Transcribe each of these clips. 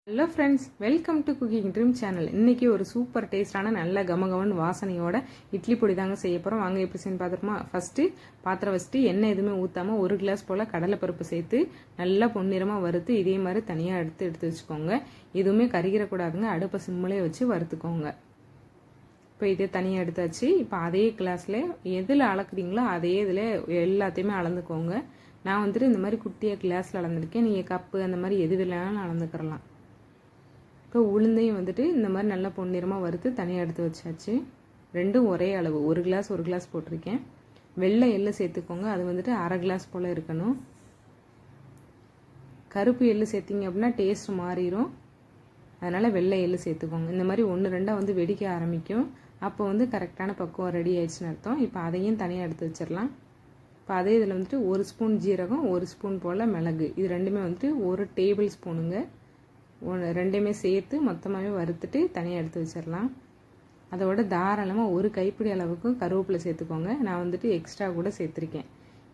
Hello friends, welcome to cooking dream channel. இன்றைக்கி ஒரு super டேஸ்டான நல்ல கமகமன் வாசனையோட இட்லி பொடி தாங்க செய்ய போகிறோம். வாங்க எப்படி செய்யணும் பார்த்துருமா. ஃபஸ்ட்டு பாத்திரம் வச்சுட்டு எண்ணெய் எதுவுமே ஊற்றாமல் 1 கிளாஸ் போல் கடலைப்பருப்பு சேர்த்து நல்லா பொன்னிறமாக வறுத்து இதே மாதிரி தனியாக எடுத்து வச்சுக்கோங்க. எதுவுமே கருகிடக்கூடாதுங்க. அடுப்பை சிம்மிலே வச்சு வறுத்துக்கோங்க. இப்போ இதே தனியாக எடுத்தாச்சு. இப்போ அதே கிளாஸில் எதில் அளக்குறீங்களோ அதே இதில் எல்லாத்தையுமே அளந்துக்கோங்க. நான் வந்துட்டு இந்த மாதிரி குட்டியாக கிளாஸில் அளந்துருக்கேன். நீங்கள் கப்பு அந்த மாதிரி எது வேணாலும் அளந்துக்கிறலாம். இப்போ உளுந்தையும் வந்துட்டு இந்த மாதிரி நல்லா பொன்னிறமாக வறுத்து தனியாக எடுத்து வச்சாச்சு. ரெண்டும் ஒரே அளவு, 1 கிளாஸ் போட்டிருக்கேன். வெள்ளை எள்ளு சேர்த்துக்கோங்க. அது வந்துட்டு 1/2 கிளாஸ் போல் இருக்கணும். கருப்பு எள்ளு சேர்த்திங்க அப்படின்னா டேஸ்ட் மாறிடும். அதனால் வெள்ளை எள்ளு சேர்த்துக்கோங்க. இந்த மாதிரி 1-2 வந்து வெடிக்க ஆரம்பிக்கும். அப்போ வந்து கரெக்டான பக்குவம் ரெடி ஆயிடுச்சுன்னு அர்த்தம். இப்போ அதையும் தனியாக எடுத்து வச்சிடலாம். இப்போ அதே இதில் வந்துட்டு 1 ஸ்பூன் ஜீரகம், 1 ஸ்பூன் போல் மிளகு, இது ரெண்டுமே வந்துட்டு 1 டேபிள் ஸ்பூனுங்க. ரெண்டையுமே சேர்த்து மொத்தமாகவே வறுத்துட்டு தனியாக எடுத்து வச்சிடலாம். அதோட தாராளமாக 1 கைப்பிடி அளவுக்கு கருவேப்பிலை சேர்த்துக்கோங்க. நான் வந்துட்டு எக்ஸ்ட்ரா கூட சேர்த்துருக்கேன்.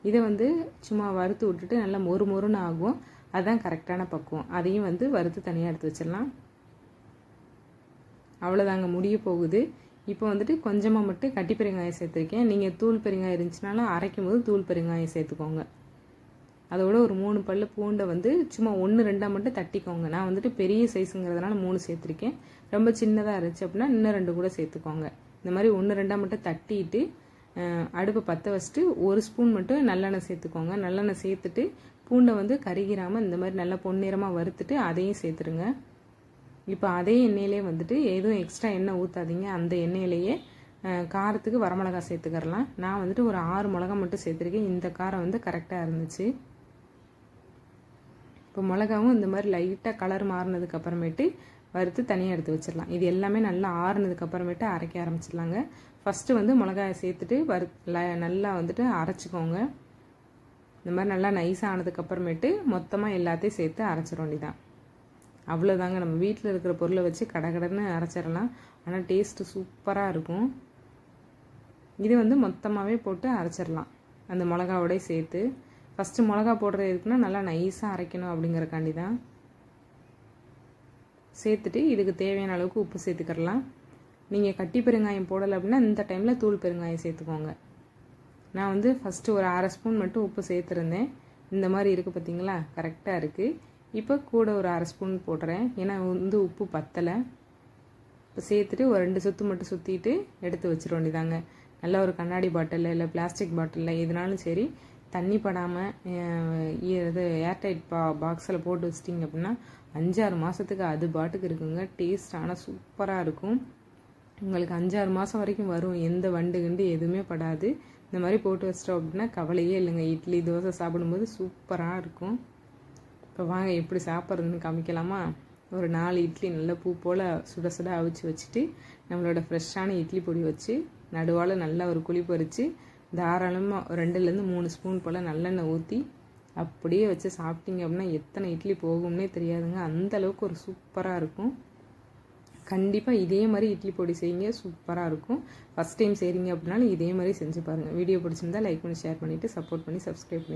இதை வந்து சும்மா வறுத்து விட்டுட்டு நல்லா மொறுன்னு ஆகும். அதுதான் கரெக்டான பக்குவம். அதையும் வந்து வறுத்து தனியாக எடுத்து வச்சிடலாம். அவ்வளோதாங்க, முடிய போகுது. இப்போ வந்துட்டு கொஞ்சமாக மட்டும் கட்டி பெருங்காயம் சேர்த்துருக்கேன். நீங்கள் தூள் பெருங்காயம் இருந்துச்சுனாலும் அரைக்கும் போது தூள் பெருங்காயம் சேர்த்துக்கோங்க. அதோட ஒரு 3 பல்லு பூண்டை வந்து சும்மா 1-2 மட்டும் தட்டிக்கோங்க. நான் வந்துட்டு பெரிய சைஸுங்கிறதுனால 3 சேர்த்துருக்கேன். ரொம்ப சின்னதாக இருந்துச்சு அப்படின்னா இன்னும் 2 கூட சேர்த்துக்கோங்க. இந்த மாதிரி 1-2 மட்டும் தட்டிட்டு அடுப்பை பற்ற வச்சுட்டு 1 ஸ்பூன் மட்டும் நல்லெண்ணெய் சேர்த்துக்கோங்க. நல்லெண்ணெய் சேர்த்துட்டு பூண்டை வந்து கருகிராமல் இந்த மாதிரி நல்லா பொன்னிறமாக வறுத்துட்டு அதையும் சேர்த்துருங்க. இப்போ அதே எண்ணெயிலே வந்துட்டு எதுவும் எக்ஸ்ட்ரா எண்ணெய் ஊற்றாதீங்க. அந்த எண்ணெயிலேயே காரத்துக்கு வரமிளகா சேர்த்துக்கிறலாம். நான் வந்துட்டு ஒரு 6 மிளகா மட்டும் சேர்த்துருக்கேன். இந்த காரம் வந்து கரெக்டாக இருந்துச்சு. இப்போ மிளகாவும் இந்த மாதிரி லைட்டாக கலர் மாறினதுக்கு அப்புறமேட்டு வறுத்து தனியாக எடுத்து வச்சிடலாம். இது எல்லாமே நல்லா ஆறுனதுக்கு அப்புறமேட்டு அரைக்க ஆரம்பிச்சிடலாங்க. ஃபஸ்ட்டு வந்து மிளகாயை சேர்த்துட்டு நல்லா வந்துட்டு அரைச்சிக்கோங்க. இந்த மாதிரி நல்லா நைஸாக ஆனதுக்கப்புறமேட்டு மொத்தமாக எல்லாத்தையும் சேர்த்து அரைச்சிட வேண்டியதான். அவ்வளோதாங்க. நம்ம வீட்டில் இருக்கிற பொருளை வச்சு கடன்னு அரைச்சிடலாம். ஆனால் டேஸ்ட்டு சூப்பராக இருக்கும். இது வந்து மொத்தமாகவே போட்டு அரைச்சிடலாம் அந்த மிளகாவோடய சேர்த்து. ஃபஸ்ட்டு மிளகா போடுறது எதுக்குன்னா நல்லா நைஸாக அரைக்கணும் அப்படிங்கிறக்காண்டி தான். சேர்த்துட்டு இதுக்கு தேவையான அளவுக்கு உப்பு சேர்த்துக்கிறலாம். நீங்கள் கட்டி பெருங்காயம் போடலை அப்படின்னா இந்த டைமில் தூள் பெருங்காயம் சேர்த்துக்கோங்க. நான் வந்து ஃபஸ்ட்டு ஒரு 1/2 ஸ்பூன் மட்டும் உப்பு சேர்த்துருந்தேன். இந்த மாதிரி இருக்குது பார்த்தீங்களா, கரெக்டாக இருக்குது. இப்போ கூட ஒரு 1/2 ஸ்பூன் போடுறேன், ஏன்னா வந்து உப்பு பத்தலை. இப்போ சேர்த்துட்டு ஒரு 2 சுற்று மட்டும் சுற்றிட்டு எடுத்து வச்சிட வேண்டியதாங்க. நல்ல ஒரு கண்ணாடி பாட்டிலில் இல்லை பிளாஸ்டிக் பாட்டிலில் எதுனாலும் சரி, தண்ணி படாமல் இது ஏர்டைட் பாக்ஸில் போட்டு வச்சிட்டிங்க அப்படின்னா 5-6 மாதத்துக்கு அது பாட்டுக்கு இருக்குங்க. டேஸ்ட் ஆனால் சூப்பராக இருக்கும். உங்களுக்கு 5-6 மாதம் வரைக்கும் வரும். எந்த வண்டு கிண்டு எதுவுமே படாது. இந்த மாதிரி போட்டு வச்சிட்டோம் அப்படின்னா கவலையே இல்லைங்க. இட்லி தோசை சாப்பிடும்போது சூப்பராக இருக்கும். இப்போ வாங்க எப்படி சாப்பிட்றதுன்னு காமிக்கலாமா. ஒரு 4 இட்லி நல்ல பூ போல் சுட சுட அவிச்சு வச்சுட்டு நம்மளோட ஃப்ரெஷ்ஷான இட்லி பொடி வச்சு நடுவால் நல்லா ஒரு குழி பறித்து தாராளமாக 2-3 ஸ்பூன் போல் நல்லெண்ணெய் ஊற்றி அப்படியே வச்சு சாப்பிட்டீங்க அப்படின்னா எத்தனை இட்லி போகும்னே தெரியாதுங்க. அந்தளவுக்கு ஒரு சூப்பராக இருக்கும். கண்டிப்பாக இதே மாதிரி இட்லி பொடி செய்யுங்க, சூப்பராக இருக்கும். ஃபஸ்ட் டைம் செய்கிறீங்க அப்படின்னாலும் இதே மாதிரி செஞ்சு பாருங்கள். வீடியோ பிடிச்சிருந்தா லைக் பண்ணி ஷேர் பண்ணிவிட்டு சப்போர்ட் பண்ணி சப்ஸ்கிரைப் பண்ணி